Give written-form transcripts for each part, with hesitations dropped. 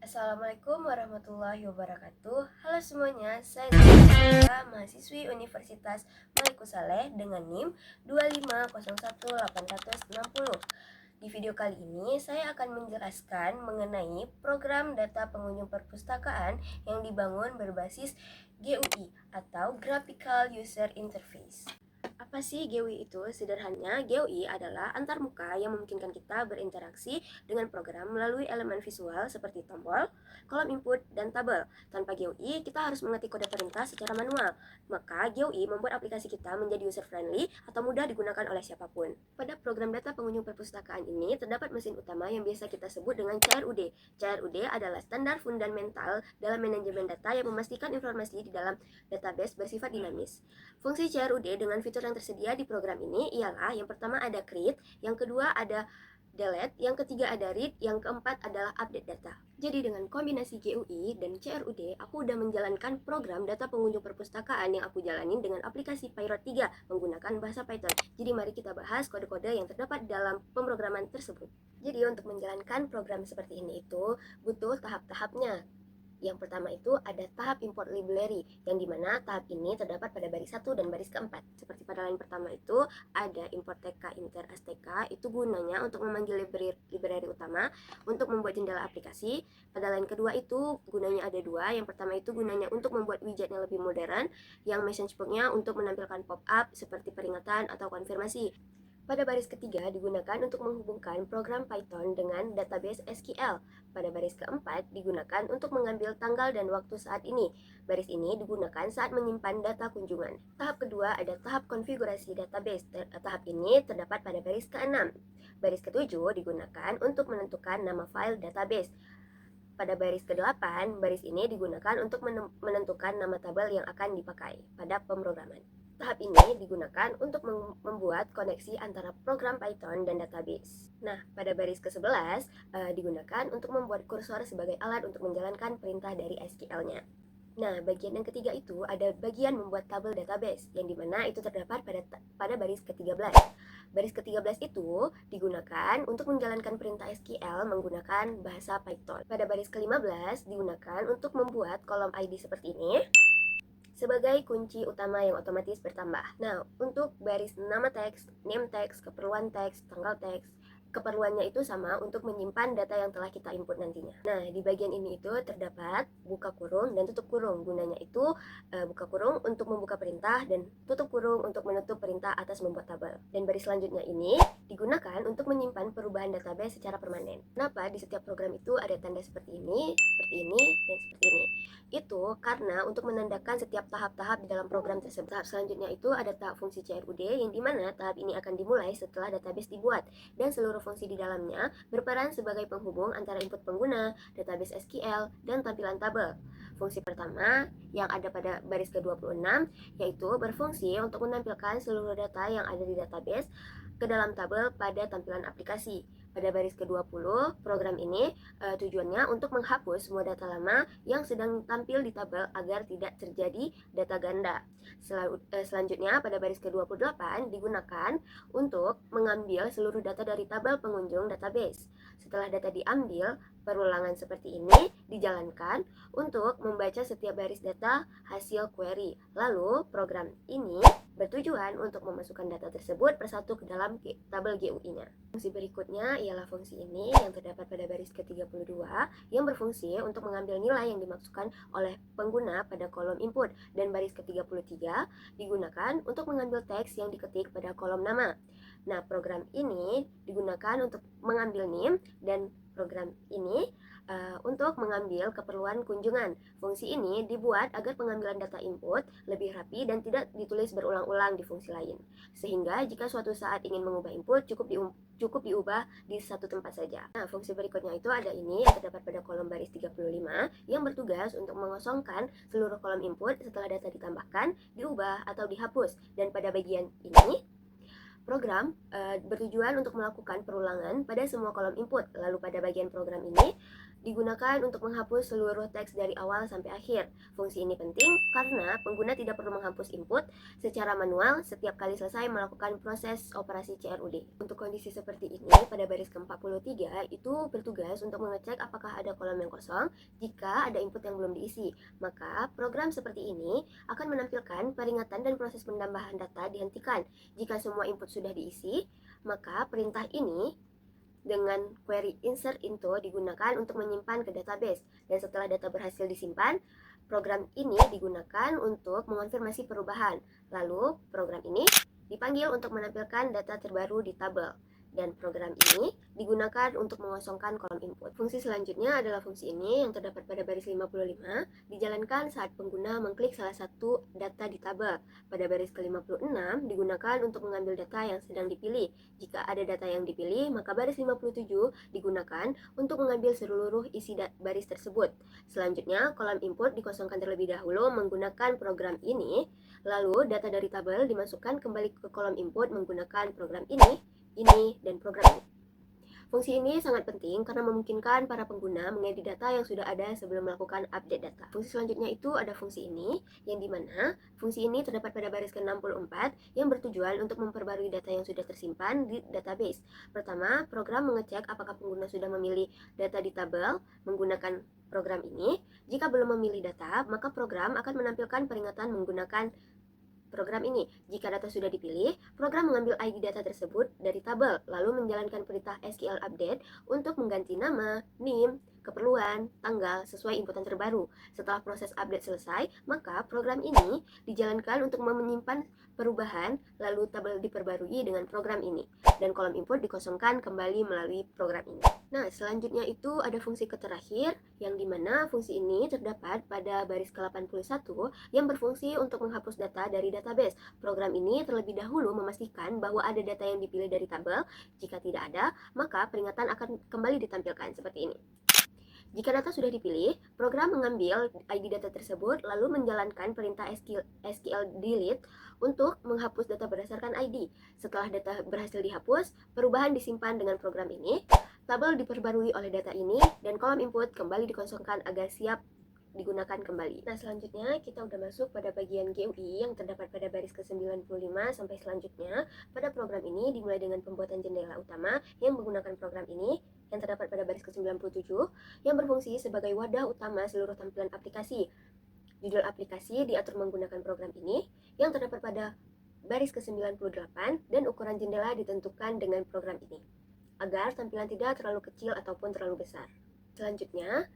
Assalamualaikum warahmatullahi wabarakatuh. Halo semuanya, saya Zahra, mahasiswi Universitas Maliku Saleh dengan NIM 2501860. Di video kali ini, saya akan menjelaskan mengenai program data pengunjung perpustakaan yang dibangun berbasis GUI atau Graphical User Interface. Apa sih GUI itu? Sederhananya, GUI adalah antarmuka yang memungkinkan kita berinteraksi dengan program melalui elemen visual seperti tombol, kolom input, dan tabel. Tanpa GUI, kita harus mengetik kode perintah secara manual. Maka, GUI membuat aplikasi kita menjadi user-friendly atau mudah digunakan oleh siapapun. Pada program data pengunjung perpustakaan ini, terdapat mesin utama yang biasa kita sebut dengan CRUD. CRUD adalah standar fundamental dalam manajemen data yang memastikan informasi di dalam database bersifat dinamis. Fungsi CRUD dengan fitur yang tersedia di program ini ialah yang pertama ada create, yang kedua ada delete, yang ketiga ada read, yang keempat adalah update data. Jadi dengan kombinasi GUI dan CRUD, aku udah menjalankan program data pengunjung perpustakaan yang aku jalanin dengan aplikasi Pilot 3 menggunakan bahasa Python. Jadi mari kita bahas kode-kode yang terdapat dalam pemrograman tersebut. Jadi untuk menjalankan program seperti ini itu butuh tahap-tahapnya. Yang pertama itu ada tahap import library, yang dimana tahap ini terdapat pada baris 1 dan baris keempat. Seperti pada line pertama itu ada import tk inter stk, itu gunanya untuk memanggil library utama untuk membuat jendela aplikasi. Pada line kedua itu gunanya ada dua, yang pertama itu gunanya untuk membuat widgetnya lebih modern, yang message box-nya untuk menampilkan pop-up seperti peringatan atau konfirmasi. Pada baris ketiga digunakan untuk menghubungkan program Python dengan database SQL. Pada baris keempat digunakan untuk mengambil tanggal dan waktu saat ini. Baris ini digunakan saat menyimpan data kunjungan. Tahap kedua ada tahap konfigurasi database. Tahap ini terdapat pada baris ke-6. Baris ke-7 digunakan untuk menentukan nama file database. Pada baris ke-8, baris ini digunakan untuk menentukan nama tabel yang akan dipakai pada pemrograman. Tahap ini digunakan untuk membuat koneksi antara program Python dan database. Nah, pada baris ke-11 digunakan untuk membuat kursor sebagai alat untuk menjalankan perintah dari SQL-nya. Nah, bagian yang ketiga itu ada bagian membuat tabel database, yang dimana itu terdapat pada baris ke-13. Baris ke-13 itu digunakan untuk menjalankan perintah SQL menggunakan bahasa Python. Pada baris ke-15 digunakan untuk membuat kolom ID seperti ini sebagai kunci utama yang otomatis bertambah. Nah, untuk baris nama teks, name teks, keperluan teks, tanggal teks, keperluannya itu sama untuk menyimpan data yang telah kita input nantinya. Nah, di bagian ini itu terdapat buka kurung dan tutup kurung. Gunanya itu buka kurung untuk membuka perintah dan tutup kurung untuk menutup perintah atas membuat tabel. Dan baris selanjutnya ini digunakan untuk menyimpan perubahan database secara permanen. Kenapa di setiap program itu ada tanda seperti ini, dan seperti ini? Itu karena untuk menandakan setiap tahap-tahap di dalam program tersebut. Tahap selanjutnya itu ada tahap fungsi CRUD, yang dimana tahap ini akan dimulai setelah database dibuat, dan seluruh fungsi di dalamnya berperan sebagai penghubung antara input pengguna, database SQL, dan tampilan tabel. Fungsi pertama yang ada pada baris ke-26 yaitu berfungsi untuk menampilkan seluruh data yang ada di database ke dalam tabel pada tampilan aplikasi. Pada baris ke-20, program ini tujuannya untuk menghapus semua data lama yang sedang tampil di tabel agar tidak terjadi data ganda. Selanjutnya, pada baris ke-28 digunakan untuk mengambil seluruh data dari tabel pengunjung database. Setelah data diambil, perulangan seperti ini dijalankan untuk membaca setiap baris data hasil query. Lalu, program ini bertujuan untuk memasukkan data tersebut persatu ke dalam tabel GUI-nya. Fungsi berikutnya ialah fungsi ini yang terdapat pada baris ke-32 yang berfungsi untuk mengambil nilai yang dimaksudkan oleh pengguna pada kolom input, dan baris ke-33 digunakan untuk mengambil teks yang diketik pada kolom nama. Nah, program ini digunakan untuk mengambil NIM, dan program ini untuk mengambil keperluan kunjungan. Fungsi ini dibuat agar pengambilan data input lebih rapi dan tidak ditulis berulang-ulang di fungsi lain. Sehingga jika suatu saat ingin mengubah input, cukup diubah di satu tempat saja. Nah, fungsi berikutnya itu ada ini yang terdapat pada kolom baris 35 yang bertugas untuk mengosongkan seluruh kolom input setelah data ditambahkan, diubah, atau dihapus. Dan pada bagian ini program bertujuan untuk melakukan perulangan pada semua kolom input. Lalu pada bagian program ini digunakan untuk menghapus seluruh teks dari awal sampai akhir. Fungsi ini penting karena pengguna tidak perlu menghapus input secara manual setiap kali selesai melakukan proses operasi CRUD. Untuk kondisi seperti ini, pada baris ke-43 itu bertugas untuk mengecek apakah ada kolom yang kosong jika ada input yang belum diisi. Maka program seperti ini akan menampilkan peringatan dan proses penambahan data dihentikan. Jika semua input sudah diisi, maka perintah ini dengan query insert into digunakan untuk menyimpan ke database, dan setelah data berhasil disimpan, program ini digunakan untuk mengonfirmasi perubahan. Lalu program ini dipanggil untuk menampilkan data terbaru di tabel, dan program ini digunakan untuk mengosongkan kolom input. Fungsi selanjutnya adalah fungsi ini yang terdapat pada baris 55, dijalankan saat pengguna mengklik salah satu data di tabel. Pada baris ke-56 digunakan untuk mengambil data yang sedang dipilih. Jika ada data yang dipilih, maka baris 57 digunakan untuk mengambil seluruh isi baris tersebut. Selanjutnya, kolom input dikosongkan terlebih dahulu menggunakan program ini, lalu data dari tabel dimasukkan kembali ke kolom input menggunakan program ini, dan program ini. Fungsi ini sangat penting karena memungkinkan para pengguna mengedit data yang sudah ada sebelum melakukan update data. Fungsi selanjutnya itu ada fungsi ini, yang dimana fungsi ini terdapat pada baris ke-64 yang bertujuan untuk memperbarui data yang sudah tersimpan di database. Pertama, program mengecek apakah pengguna sudah memilih data di tabel menggunakan program ini. Jika belum memilih data, maka program akan menampilkan peringatan menggunakan program ini. Jika data sudah dipilih, program mengambil ID data tersebut dari tabel, lalu menjalankan perintah SQL update untuk mengganti nama, NIM, keperluan, tanggal sesuai inputan terbaru. Setelah proses update selesai, maka program ini dijalankan untuk menyimpan perubahan, lalu tabel diperbarui dengan program ini, dan kolom input dikosongkan kembali melalui program ini. Nah, selanjutnya itu ada fungsi terakhir, yang dimana fungsi ini terdapat pada baris ke-81 yang berfungsi untuk menghapus data dari database. Program ini terlebih dahulu memastikan bahwa ada data yang dipilih dari tabel. Jika tidak ada, maka peringatan akan kembali ditampilkan seperti ini. Jika data sudah dipilih, program mengambil ID data tersebut lalu menjalankan perintah SQL delete untuk menghapus data berdasarkan ID. Setelah data berhasil dihapus, perubahan disimpan dengan program ini, tabel diperbarui oleh data ini, dan kolom input kembali dikosongkan agar siap digunakan kembali. Nah, selanjutnya kita udah masuk pada bagian GUI yang terdapat pada baris ke-95 sampai selanjutnya. Pada program ini dimulai dengan pembuatan jendela utama yang menggunakan program ini yang terdapat pada baris ke-97 yang berfungsi sebagai wadah utama seluruh tampilan aplikasi. Judul aplikasi diatur menggunakan program ini yang terdapat pada baris ke-98 dan ukuran jendela ditentukan dengan program ini agar tampilan tidak terlalu kecil ataupun terlalu besar. Selanjutnya,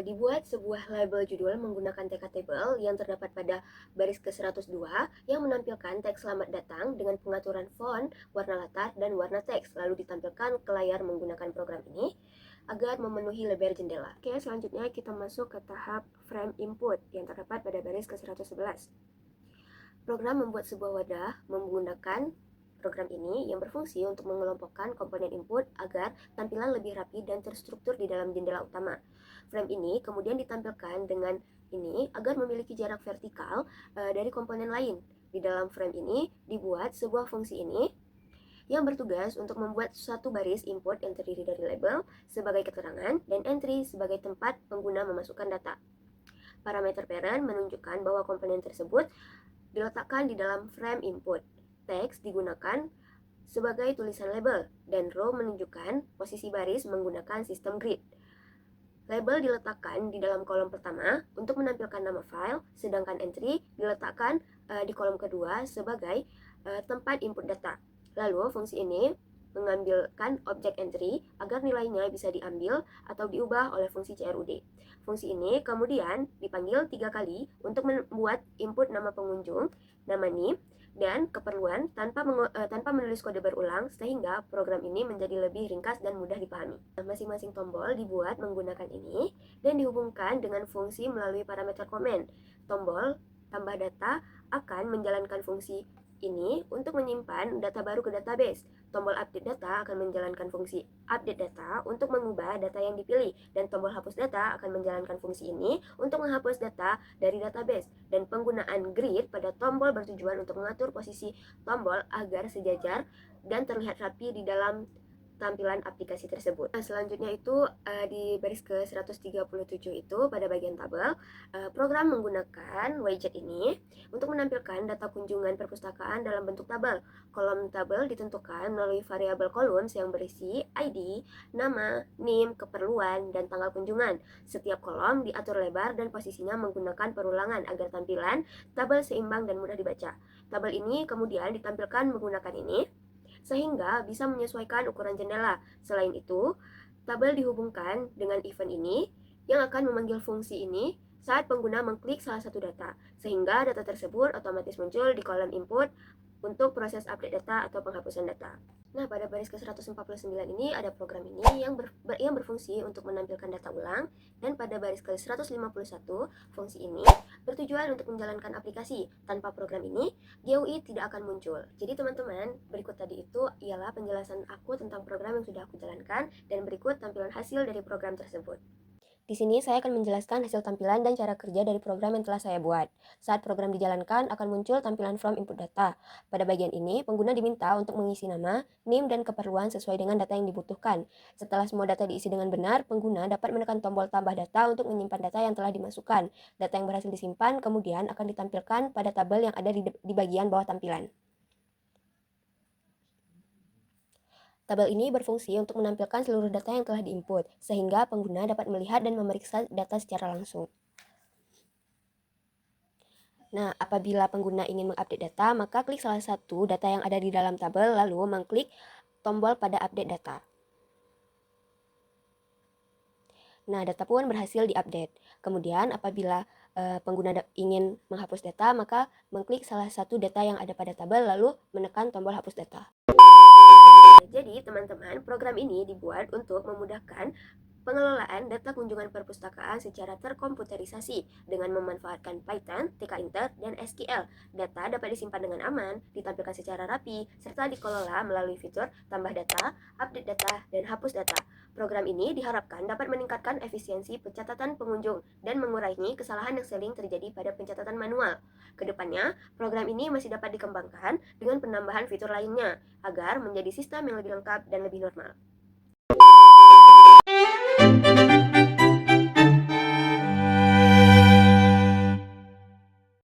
dibuat sebuah label judul menggunakan TK Table yang terdapat pada baris ke-102 yang menampilkan teks selamat datang dengan pengaturan font, warna latar, dan warna teks, lalu ditampilkan ke layar menggunakan program ini agar memenuhi lebar jendela. Oke, selanjutnya kita masuk ke tahap frame input yang terdapat pada baris ke-111. Program membuat sebuah wadah menggunakan program ini yang berfungsi untuk mengelompokkan komponen input agar tampilan lebih rapi dan terstruktur di dalam jendela utama. Frame ini kemudian ditampilkan dengan ini agar memiliki jarak vertikal dari komponen lain. Di dalam frame ini dibuat sebuah fungsi ini yang bertugas untuk membuat suatu baris input yang terdiri dari label sebagai keterangan dan entry sebagai tempat pengguna memasukkan data. Parameter parent menunjukkan bahwa komponen tersebut diletakkan di dalam frame input. Teks digunakan sebagai tulisan label, dan row menunjukkan posisi baris menggunakan sistem grid. Label diletakkan di dalam kolom pertama untuk menampilkan nama file, sedangkan entry diletakkan di kolom kedua sebagai tempat input data. Lalu fungsi ini mengambilkan objek entry agar nilainya bisa diambil atau diubah oleh fungsi CRUD. Fungsi ini kemudian dipanggil 3 kali untuk membuat input nama pengunjung, nama NIM, dan keperluan tanpa menulis kode berulang, sehingga program ini menjadi lebih ringkas dan mudah dipahami. Masing-masing tombol dibuat menggunakan ini dan dihubungkan dengan fungsi melalui parameter komen. Tombol tambah data akan menjalankan fungsi ini untuk menyimpan data baru ke database. Tombol update data akan menjalankan fungsi update data untuk mengubah data yang dipilih, dan tombol hapus data akan menjalankan fungsi ini untuk menghapus data dari database. Dan penggunaan grid pada tombol bertujuan untuk mengatur posisi tombol agar sejajar dan terlihat rapi di dalam tampilan aplikasi tersebut. Nah, selanjutnya itu di baris ke-137 itu pada bagian tabel, program menggunakan widget ini untuk menampilkan data kunjungan perpustakaan dalam bentuk tabel. Kolom tabel ditentukan melalui variabel columns yang berisi ID, nama, NIM, keperluan, dan tanggal kunjungan. Setiap kolom diatur lebar dan posisinya menggunakan perulangan agar tampilan tabel seimbang dan mudah dibaca. Tabel ini kemudian ditampilkan menggunakan ini, sehingga bisa menyesuaikan ukuran jendela. Selain itu, tabel dihubungkan dengan event ini yang akan memanggil fungsi ini saat pengguna mengklik salah satu data, sehingga data tersebut otomatis muncul di kolom input untuk proses update data atau penghapusan data. Nah, pada baris ke-149 ini ada program ini yang berfungsi untuk menampilkan data ulang, dan pada baris ke-151 fungsi ini bertujuan untuk menjalankan aplikasi. Tanpa program ini, GUI tidak akan muncul. Jadi teman-teman, berikut tadi itu ialah penjelasan aku tentang program yang sudah aku jalankan, dan berikut tampilan hasil dari program tersebut. Di sini saya akan menjelaskan hasil tampilan dan cara kerja dari program yang telah saya buat. Saat program dijalankan, akan muncul tampilan from input data. Pada bagian ini, pengguna diminta untuk mengisi nama, NIM, dan keperluan sesuai dengan data yang dibutuhkan. Setelah semua data diisi dengan benar, pengguna dapat menekan tombol tambah data untuk menyimpan data yang telah dimasukkan. Data yang berhasil disimpan kemudian akan ditampilkan pada tabel yang ada di bagian bawah tampilan. Tabel ini berfungsi untuk menampilkan seluruh data yang telah diinput, sehingga pengguna dapat melihat dan memeriksa data secara langsung. Nah, apabila pengguna ingin mengupdate data, maka klik salah satu data yang ada di dalam tabel, lalu mengklik tombol pada update data. Nah, data pun berhasil diupdate. Kemudian, apabila pengguna ingin menghapus data, maka mengklik salah satu data yang ada pada tabel, lalu menekan tombol hapus data. Jadi, teman-teman, program ini dibuat untuk memudahkan pengelolaan data kunjungan perpustakaan secara terkomputerisasi dengan memanfaatkan Python, TK-Inter, dan SQL. Data dapat disimpan dengan aman, ditampilkan secara rapi, serta dikelola melalui fitur tambah data, update data, dan hapus data. Program ini diharapkan dapat meningkatkan efisiensi pencatatan pengunjung dan mengurangi kesalahan yang sering terjadi pada pencatatan manual. Kedepannya, program ini masih dapat dikembangkan dengan penambahan fitur lainnya agar menjadi sistem yang lebih lengkap dan lebih normal.